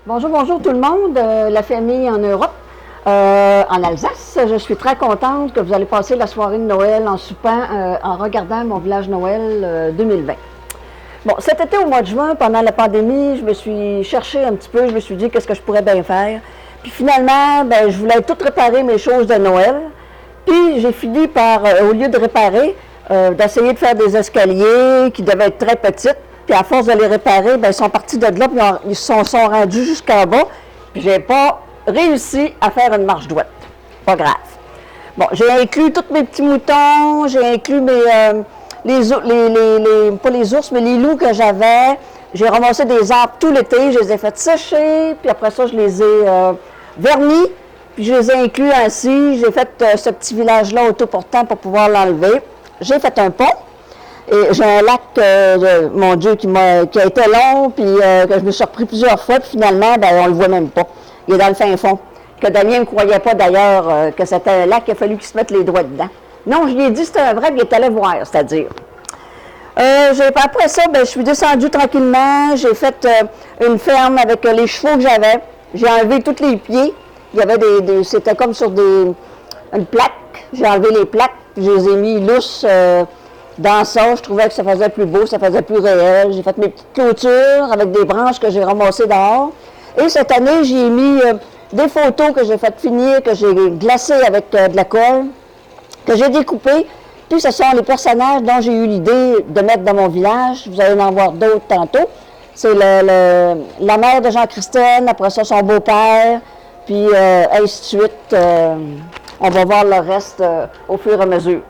Bonjour, bonjour tout le monde, la famille en Europe, en Alsace. Je suis très contente que vous allez passer la soirée de Noël en soupant, en regardant mon village Noël 2020. Bon, cet été au mois de juin, pendant la pandémie, je me suis cherché un petit peu, je me suis dit qu'est-ce que je pourrais bien faire. Puis finalement, ben, je voulais tout réparer mes choses de Noël. Puis j'ai fini par, au lieu de réparer, d'essayer de faire des escaliers qui devaient être très petites. Puis à force de les réparer, ben, ils sont partis de là, puis ils sont rendus jusqu'en bas. Puis j'ai pas réussi à faire une marche droite. Pas grave. Bon, j'ai inclus tous mes petits moutons, j'ai inclus pas les ours, mais les loups que j'avais. J'ai ramassé des arbres tout l'été, je les ai fait sécher, puis après ça, je les ai vernis, puis je les ai inclus ainsi. J'ai fait ce petit village-là autoportant pour pouvoir l'enlever. J'ai fait un pont. Et j'ai un lac, mon Dieu, qui a été long, puis que je me suis repris plusieurs fois, puis finalement, ben, on le voit même pas. Il est dans le fin fond. Que Damien ne croyait pas d'ailleurs que c'était un lac, il a fallu qu'il se mette les doigts dedans. Non, je lui ai dit que c'était un vrai, puis il est allé voir, c'est-à-dire. Après ça, ben, je suis descendue tranquillement, j'ai fait une ferme avec les chevaux que j'avais. J'ai enlevé tous les pieds. Il y avait c'était comme sur une plaque. J'ai enlevé les plaques, puis je les ai mis lousses. Dans ça, je trouvais que ça faisait plus beau, ça faisait plus réel. J'ai fait mes petites clôtures avec des branches que j'ai ramassées dehors. Et cette année, j'ai mis des photos que j'ai fait finir, que j'ai glacées avec de la colle, que j'ai découpées. Puis ce sont les personnages dont j'ai eu l'idée de mettre dans mon village. Vous allez en voir d'autres tantôt. C'est la mère de Jean-Christine, après ça son beau-père, puis ainsi de suite. On va voir le reste au fur et à mesure.